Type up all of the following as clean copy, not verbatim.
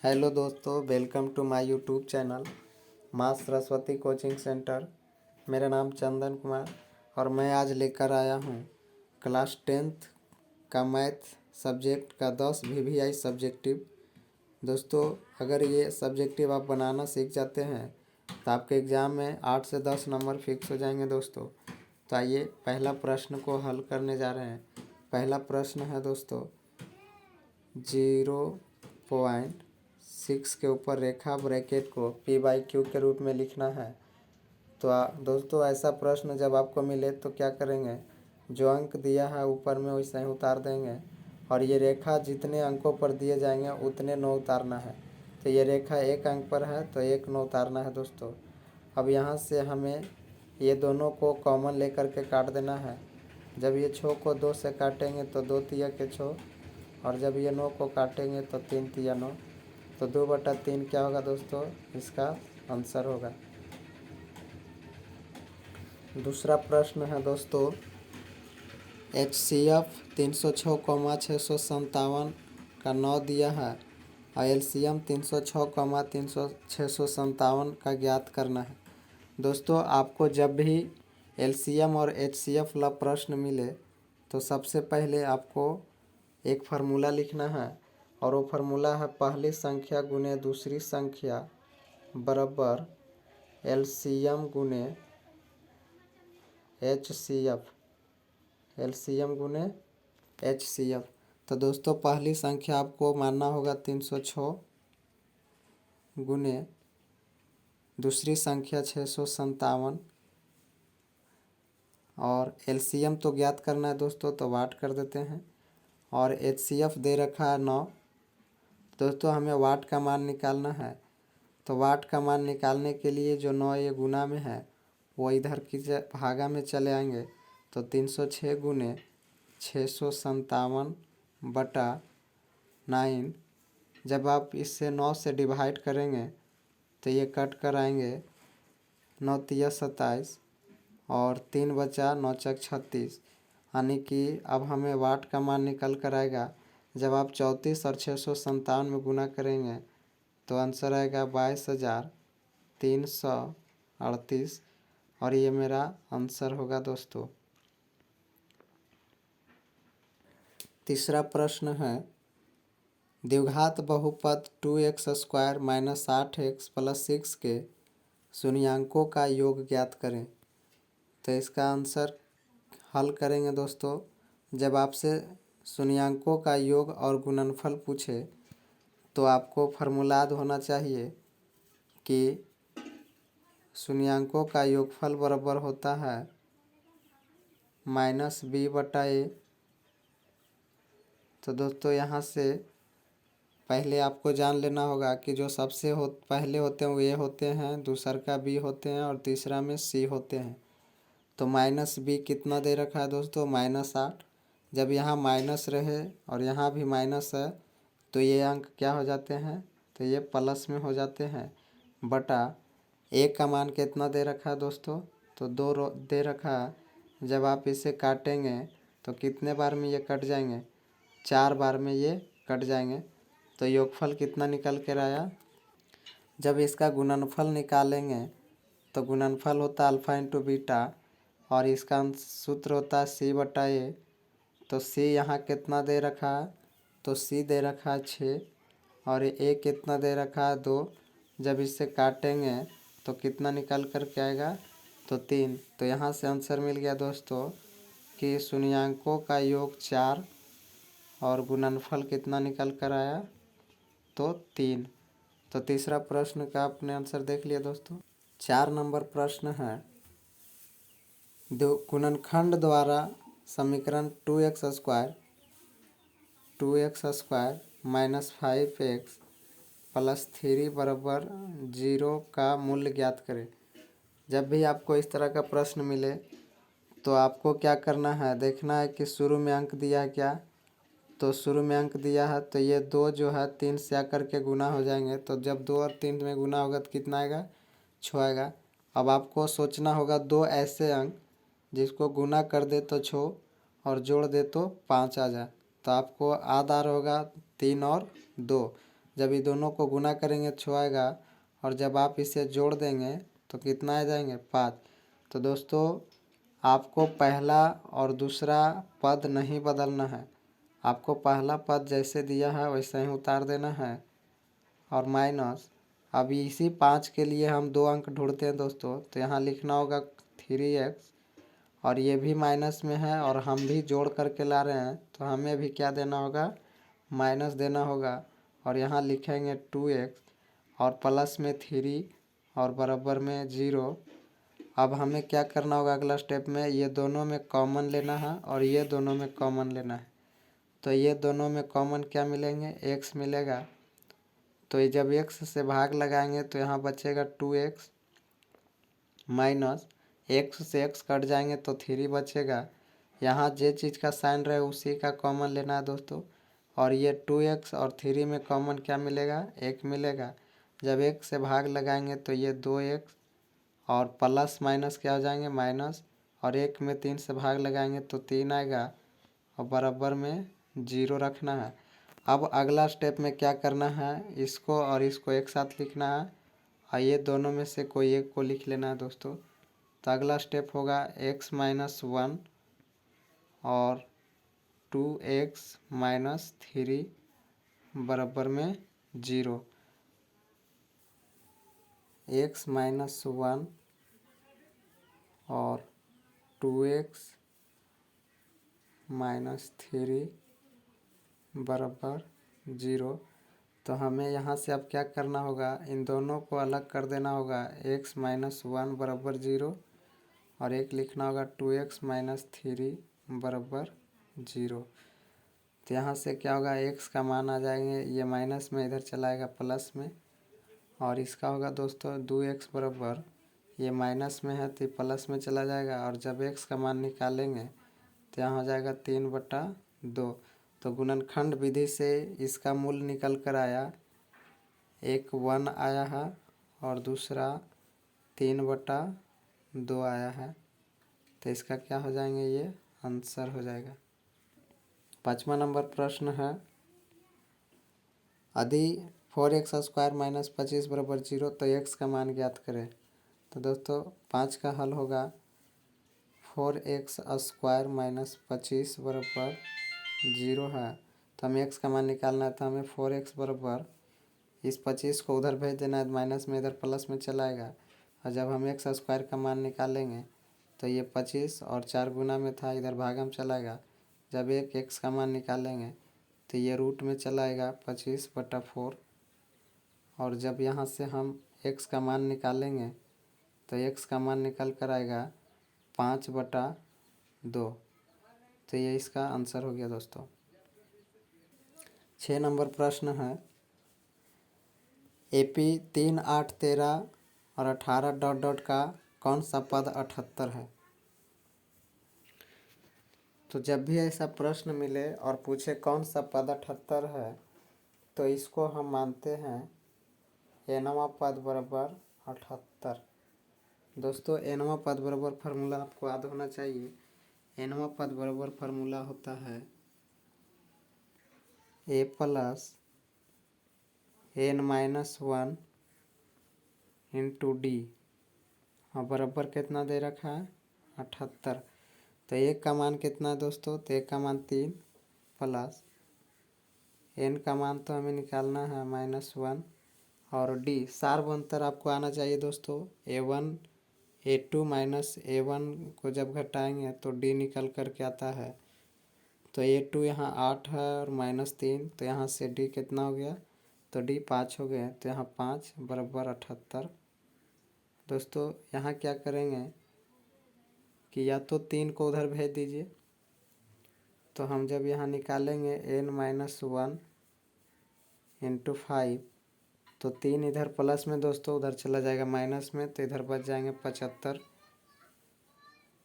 Hello दोस्तों, welcome to my YouTube channel माँ Saraswati coaching centre. मेरा नाम चंदन कुमार और मैं आज लेकर आया हूँ क्लास 10th का मैथ सब्जेक्ट का 10 VVI सब्जेक्टिव। दोस्तों, अगर ये सब्जेक्टिव आप बनाना सीख जाते हैं तो आपके एग्ज़ाम में 8 से 10 नंबर फिक्स हो जाएंगे दोस्तों। तो आइए पहला प्रश्न को हल करने जा रहे हैं। पहला प्रश्न है दोस्तों, 0.6 के ऊपर रेखा ब्रैकेट को P/Q के रूप में लिखना है। तो दोस्तों, ऐसा प्रश्न जब आपको मिले तो क्या करेंगे, जो अंक दिया है ऊपर में वैसे ही उतार देंगे और ये रेखा जितने अंकों पर दिए जाएंगे उतने 9 उतारना है। तो ये रेखा 1 अंक पर है तो 1 9 उतारना है दोस्तों। अब यहाँ से हमें ये दोनों को कॉमन लेकर के काट देना है। जब ये 6 को 2 से काटेंगे तो 2 तिया के 6, और जब ये 9 को काटेंगे तो 3 तिया 9, तो 2/3 क्या होगा दोस्तों, इसका आंसर होगा। दूसरा प्रश्न है दोस्तों, HCF 306,657 का 9 दिया है और LCM 306,657 का ज्ञात करना है। दोस्तों, आपको जब भी LCM और HCF वाला प्रश्न मिले तो सबसे पहले आपको एक फार्मूला लिखना है और वो फार्मूला है पहली संख्या गुने दूसरी संख्या बराबर LCM गुने HCF, LCM गुने HCF। तो दोस्तों, पहली संख्या आपको मानना होगा 306 गुने दूसरी संख्या 657 और LCM तो ज्ञात करना है दोस्तों, तो वाट कर देते हैं। और HCF दे रखा है 9। दोस्तों, हमें वाट का मान निकालना है। तो वाट का मान निकालने के लिए जो 9 ये गुना में है वो इधर की भागा में चले आएंगे। तो 306 गुने 657/9, जब आप इससे 9 से डिवाइड करेंगे तो ये कट कर आएंगे, 9 तिया 27 और 3 बचा 9 चक 36, यानी कि अब हमें वाट का मान निकल कर आएगा। जब आप 34 और 657 में गुना करेंगे तो आंसर आएगा 22,338 और ये मेरा आंसर होगा दोस्तों। तीसरा प्रश्न है, द्विघात बहुपद 2x² - 8x + 6 के शून्यांकों का योग ज्ञात करें। तो इसका आंसर हल करेंगे दोस्तों। जब आपसे शून्यांकों का योग और गुणनफल पूछे तो आपको फार्मूला याद होना चाहिए कि शून्यांकों का योगफल बराबर होता है -b/a। तो दोस्तों, यहाँ से पहले आपको जान लेना होगा कि जो सबसे पहले होते हैं वो ये होते हैं, दूसरा का b होते हैं और तीसरा में c होते हैं। तो -b कितना दे रखा है दोस्तों, -8। जब यहाँ माइनस रहे और यहाँ भी माइनस है तो ये अंक क्या हो जाते हैं, तो ये प्लस में हो जाते हैं। बटा a का मान कितना दे रखा है दोस्तों, तो 2 दे रखा है। जब आप इसे काटेंगे तो कितने बार में ये कट जाएंगे, 4 बार में ये कट जाएंगे। तो योगफल कितना निकल कर आया। जब इसका गुणनफल निकालेंगे तो गुणनफल होता है अल्फ़ा इंटू बीटा और इसका सूत्र होता है c/a। तो c यहाँ कितना दे रखा है, तो c दे रखा है 6 और a कितना दे रखा है 2। जब इसे काटेंगे तो कितना निकल कर के आएगा, तो 3। तो यहाँ से आंसर मिल गया दोस्तों कि शून्यांकों का योग 4 और गुणनफल कितना निकल कर आया, तो 3। तो तीसरा प्रश्न का आपने आंसर देख लिया दोस्तों। 4 नंबर प्रश्न है, गुणनखंड द्वारा समीकरण 2x² - 5x + 3 बराबर 0 का मूल्य ज्ञात करें। जब भी आपको इस तरह का प्रश्न मिले तो आपको क्या करना है, देखना है कि शुरू में अंक दिया है क्या। तो शुरू में अंक दिया है तो ये 2 जो है 3 से आकर के गुना हो जाएंगे। तो जब 2 और 3 में गुना होगा तो कितना आएगा, 6 आएगा। अब आपको सोचना होगा 2 ऐसे अंक जिसको गुना कर दे तो 6 और जोड़ दे तो 5 आ जाए। तो आपको याद आ रहा होगा 3 और 2। जब ये दोनों को गुना करेंगे 6 आएगा, और जब आप इसे जोड़ देंगे तो कितना आ जाएंगे 5। तो दोस्तों आपको पहला और दूसरा पद नहीं बदलना है, आपको पहला पद जैसे दिया है वैसे ही उतार देना है और माइनस। अब इसी 5 के लिए हम 2 अंक ढूंढते हैं दोस्तों, तो यहाँ लिखना होगा 3x, और ये भी माइनस में है और हम भी जोड़ करके ला रहे हैं, तो हमें भी क्या देना होगा, माइनस देना होगा। और यहाँ लिखेंगे 2x और प्लस में 3 और बराबर में 0। अब हमें क्या करना होगा अगला स्टेप में, ये दोनों में कॉमन लेना है और ये दोनों में कॉमन लेना है। तो ये दोनों में कॉमन क्या मिलेंगे, x मिलेगा। तो ये जब x से भाग लगाएंगे तो यहाँ बचेगा 2x माइनस x से x कट जाएंगे तो 3 बचेगा। यहाँ जे चीज़ का साइन रहे उसी का कॉमन लेना है दोस्तों। और ये 2x और 3 में कॉमन क्या मिलेगा, 1 मिलेगा। जब 1 से भाग लगाएंगे तो ये 2x और प्लस माइनस क्या हो जाएंगे, माइनस, और 1 में 3 से भाग लगाएंगे तो 3 आएगा और बराबर में 0 रखना है। अब अगला स्टेप में क्या करना है, इसको और इसको एक साथ लिखना है और ये दोनों में से कोई एक को लिख लेना है दोस्तों। तो अगला स्टेप होगा x-1 और 2x-3 बराबर में 0। x-1 और 2x-3 बराबर 0। तो हमें यहाँ से अब क्या करना होगा, इन दोनों को अलग कर देना होगा। x-1 बराबर 0 और एक लिखना होगा 2x-3 बराबर 0। तो यहाँ से क्या होगा, x का मान आ जाएंगे, ये माइनस में इधर चलाएगा प्लस में, और इसका होगा दोस्तों 2x बराबर, ये माइनस में है तो प्लस में चला जाएगा, और जब x का मान निकालेंगे तो यहाँ हो जाएगा 3/2। तो गुणनखंड विधि से इसका मूल निकल कर आया, एक 1 आया है और दूसरा 3/2 आया है। तो इसका क्या हो जाएंगे, ये आंसर हो जाएगा। 5वां नंबर प्रश्न है, यदि 4x² माइनस 25 बराबर 0 तो x का मान ज्ञात करें। तो दोस्तों 5 का हल होगा 4x² माइनस 25 बराबर 0 है। तो हमें x का मान निकालना है, तो हमें 4x बराबर इस 25 को उधर भेज देना है, माइनस में इधर प्लस में चलाएगा, और जब हम x² का मान निकालेंगे तो ये 25 और 4 गुना में था, इधर भागम चलाएगा। जब एक x का मान निकालेंगे तो ये रूट में चलाएगा 25/4, और जब यहाँ से हम x का मान निकालेंगे तो x का मान निकल कर आएगा 5/2। तो ये इसका आंसर हो गया दोस्तों। 6 नंबर प्रश्न है, AP 3, 8, 13 और 18 डॉट डॉट का कौन सा पद 78 है। तो जब भी ऐसा प्रश्न मिले और पूछे कौन सा पद 78 है, तो इसको हम मानते हैं nवां पद बराबर 78। दोस्तों nवां पद बराबर फार्मूला आपको याद होना चाहिए। nवां पद बराबर फार्मूला होता है a plus n-1 into D, और बराबर कितना दे रखा है 78। तो एक का मान कितना है दोस्तों, तो एक का मान 3 प्लस n का मान तो हमें निकालना है -1, और डी सार्व अंतर आपको आना चाहिए दोस्तों। a1 a2 माइनस a1 को जब घटाएंगे तो डी निकल कर के आता है। तो a2 यहाँ 8 है और -3, तो यहाँ से डी कितना हो गया, तो डी 5 हो गए, तो यहाँ 5 बराबर 78। दोस्तों यहाँ क्या करेंगे कि या तो 3 को उधर भेज दीजिए, तो हम जब यहाँ निकालेंगे n-1 इंटू 5, तो 3 इधर प्लस में दोस्तों उधर चला जाएगा माइनस में, तो इधर बच जाएंगे 75।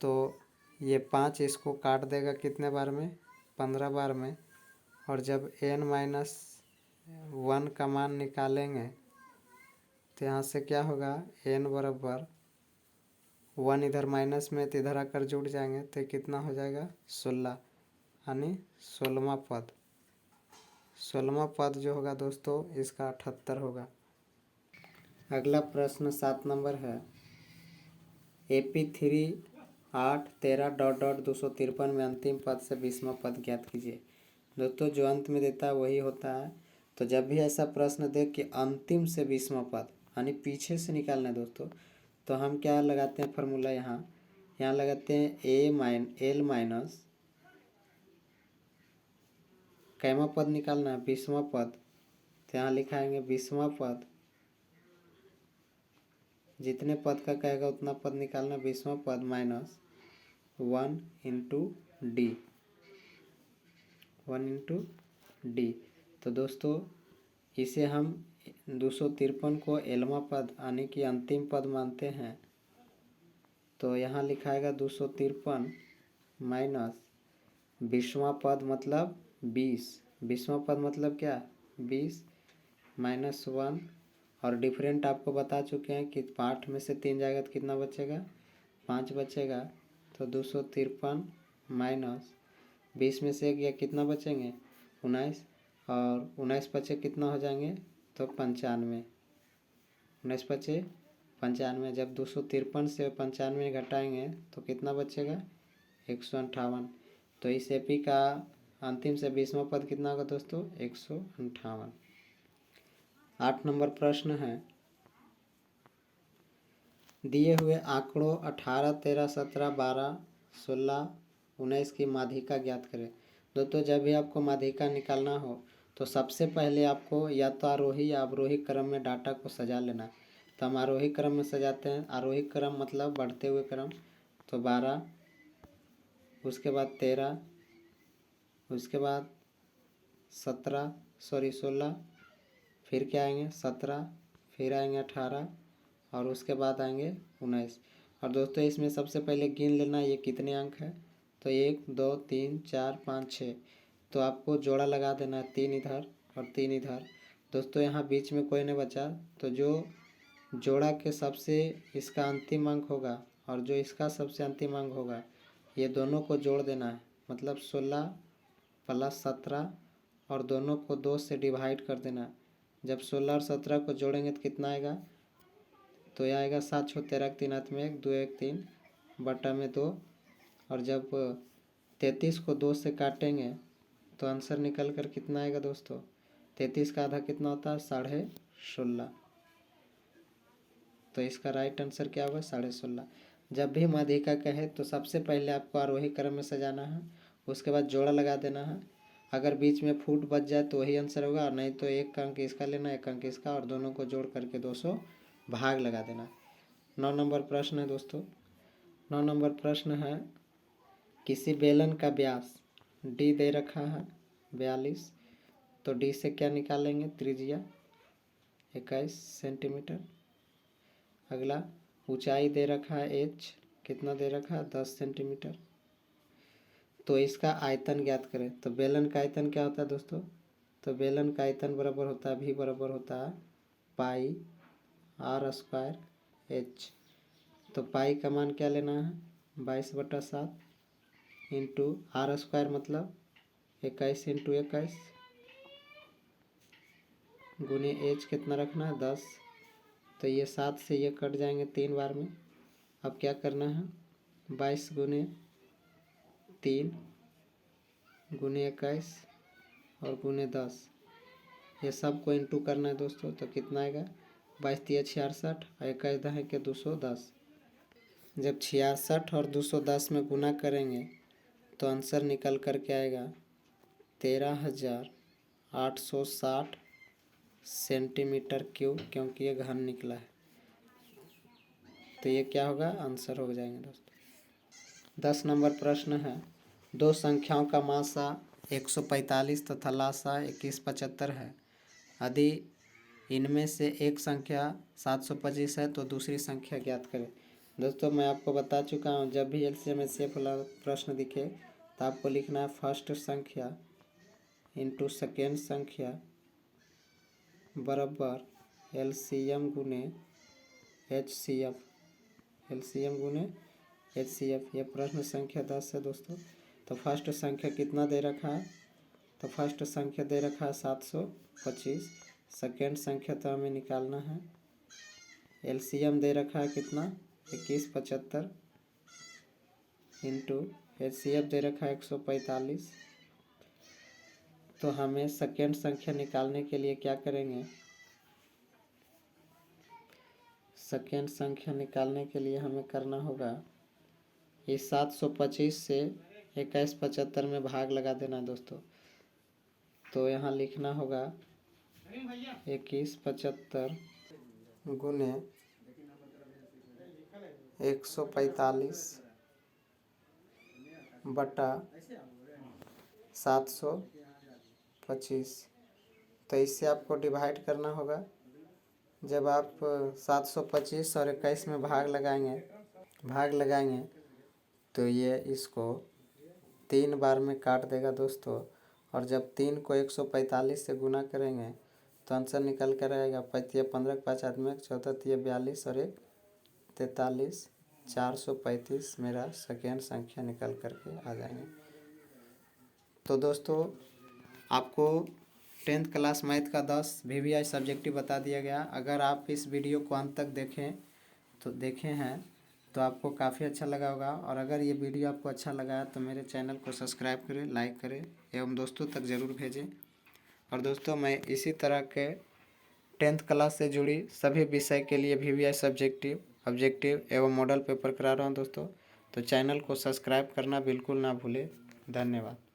तो ये 5 इसको काट देगा कितने बार में, 15 बार में, और जब n-1 का मान निकालेंगे तो यहाँ से क्या होगा, n बराबर 1 इधर माइनस में तो इधर आकर जुड़ जाएंगे, तो कितना हो जाएगा 16, यानी 16वां पद। 16वां पद जो होगा दोस्तों इसका 78 होगा। अगला प्रश्न 7 नंबर है। AP3 8 13 डॉट डॉट 253 में अंतिम पद से 20वां पद ज्ञात कीजिए। दोस्तों जो अंत में देता है वही होता है। तो जब भी ऐसा प्रश्न दे कि अंतिम से 20वां पद यानी पीछे से निकालना है दोस्तों, तो हम क्या लगाते हैं फॉर्मूला, यहाँ लगाते हैं एल माइनस कैमा पद निकालना है 20वां पद, तो यहाँ लिखाएंगे 20वां पद, जितने पद का कहेगा उतना पद निकालना, 20वां पद minus 1 into D, 1 into D. तो दोस्तों इसे हम 253 को एलवां पद यानी कि अंतिम पद मानते हैं। तो यहाँ लिखाएगा 253 माइनस 20वां पद मतलब 20, 20वां पद मतलब क्या 20 माइनस 1, और डिफरेंट आपको बता चुके हैं कि 8 में से 3 जाएगा तो कितना बचेगा 5 बचेगा। तो 253 माइनस 20 में से 1 या कितना बचेंगे 19, और 19 बचे कितना हो जाएंगे तो 95, 19 बचे 95। जब 253 से 95 घटाएंगे तो कितना बचेगा 158। तो इस एपी का अंतिम से 20वां पद कितना होगा दोस्तों 158। 8 नंबर प्रश्न है। दिए हुए आंकड़ों 18 13 17 12 16 19 की माध्यिका ज्ञात करें। दोस्तों जब भी आपको माध्यिका निकालना हो तो सबसे पहले आपको या तो आरोही या अवरोही क्रम में डाटा को सजा लेना है। तो हम आरोही क्रम में सजाते हैं। आरोही क्रम मतलब बढ़ते हुए क्रम। तो 12, उसके बाद 13, उसके बाद 16, फिर क्या आएंगे 17, फिर आएंगे 18 और उसके बाद आएंगे 19। और दोस्तों इसमें सबसे पहले गिन लेना ये कितने अंक है। तो 1 2 3 4 5 6। तो आपको जोड़ा लगा देना है, 3 इधर और 3 इधर। दोस्तों यहाँ बीच में कोई नहीं बचा, तो जो जोड़ा के सबसे इसका अंतिम अंक होगा और जो इसका सबसे अंतिम अंक होगा ये दोनों को जोड़ देना है। मतलब 16 प्लस 17 और दोनों को 2 से डिवाइड कर देना। जब 16 और 17 को जोड़ेंगे तो कितना आएगा, तो यह आएगा 7 6 13 3 हाथ में 1 2 1 3 बटा में 2। और जब 33 को 2 से काटेंगे तो आंसर निकल कर कितना आएगा दोस्तों, 33 का आधा कितना होता है 16.5। तो इसका राइट आंसर क्या होगा 16.5। जब भी माध्यिका कहे तो सबसे पहले आपको आरोही क्रम में सजाना है, उसके बाद जोड़ा लगा देना है। अगर बीच में फूट बच जाए तो वही आंसर होगा, और नहीं तो एक अंक इसका लेना एक अंक इसका और दोनों को जोड़ करके 200 भाग लगा देना। 9 नंबर प्रश्न है दोस्तों। 9 नंबर प्रश्न है। किसी बेलन का व्यास डी दे रखा है 42, तो डी से क्या निकालेंगे त्रिज्या 21 सेंटीमीटर। अगला ऊंचाई दे रखा है एच, कितना दे रखा है 10 सेंटीमीटर। तो इसका आयतन ज्ञात करें। तो बेलन का आयतन क्या होता है दोस्तों, तो बेलन का आयतन बराबर होता है भी बराबर होता है पाई आर स्क्वायर एच। तो पाई का मान क्या लेना है 22/7 इंटू आर स्क्वायर मतलब 21 इंटू 21 गुने एच कितना रखना है 10। तो ये 7 से ये कट जाएंगे 3 बार में। अब क्या करना है 22 गुने 3 गुने 21 और गुने 10, ये सब को इंटू करना है दोस्तों। तो कितना आएगा 22 3 66 और 21 दहें के 210। जब 66 और 210 में गुना करेंगे तो आंसर निकल कर के आएगा 13,860 सेंटीमीटर क्यूब, क्योंकि ये घन निकला है। तो ये क्या होगा आंसर हो जाएंगे दोस्तों। 10 नंबर प्रश्न है। दो संख्याओं का मासा 145 तथा लासा 2175 है। यदि इनमें से एक संख्या 725 है तो दूसरी संख्या ज्ञात करें। दोस्तों मैं आपको बता चुका हूँ, जब भी एलसीएम एचसीएफ वाला प्रश्न दिखे तो आपको लिखना है फर्स्ट संख्या इंटू सेकेंड संख्या बराबर एलसीएम गुने एचसीएफ, एलसीएम गुने एचसीएफ। ये प्रश्न संख्या 10 है दोस्तों। तो फर्स्ट संख्या कितना दे रखा है तो फर्स्ट संख्या दे रखा है 725, सेकेंड संख्या तो हमें निकालना है। एलसीएम दे रखा है कितना 2175 इंटू एचसीएफ दे रखा है 145। तो हमें सेकेंड संख्या निकालने के लिए क्या करेंगे, सेकेंड संख्या निकालने के लिए हमें करना होगा ये 725 से 2175 में भाग लगा देना दोस्तों। तो यहाँ लिखना होगा 2175 गुने 145 बटा 725। तो इससे आपको डिवाइड करना होगा। जब आप 725 और 21 में भाग लगाएंगे तो ये इसको 3 बार में काट देगा दोस्तों। और जब 3 को 145 से गुना करेंगे तो आंसर निकल कर आएगा 5 15 5 आदमी 14 42 और 1 43 435 मेरा सेकेंड संख्या निकल करके आ जाएंगे। तो दोस्तों आपको 10th क्लास मैथ का 10 VVI सब्जेक्टिव बता दिया गया। अगर आप इस वीडियो को अंत तक देखे हैं तो आपको काफ़ी अच्छा लगा होगा। और अगर ये वीडियो आपको अच्छा लगा है तो मेरे चैनल को सब्सक्राइब करें, लाइक करें एवं दोस्तों तक ज़रूर भेजें। और दोस्तों मैं इसी तरह के 10th क्लास से जुड़ी सभी विषय के लिए VVI सब्जेक्टिव, ऑब्जेक्टिव एवं मॉडल पेपर करा रहा हूँ दोस्तों। तो चैनल को सब्सक्राइब करना बिल्कुल ना भूलें। धन्यवाद।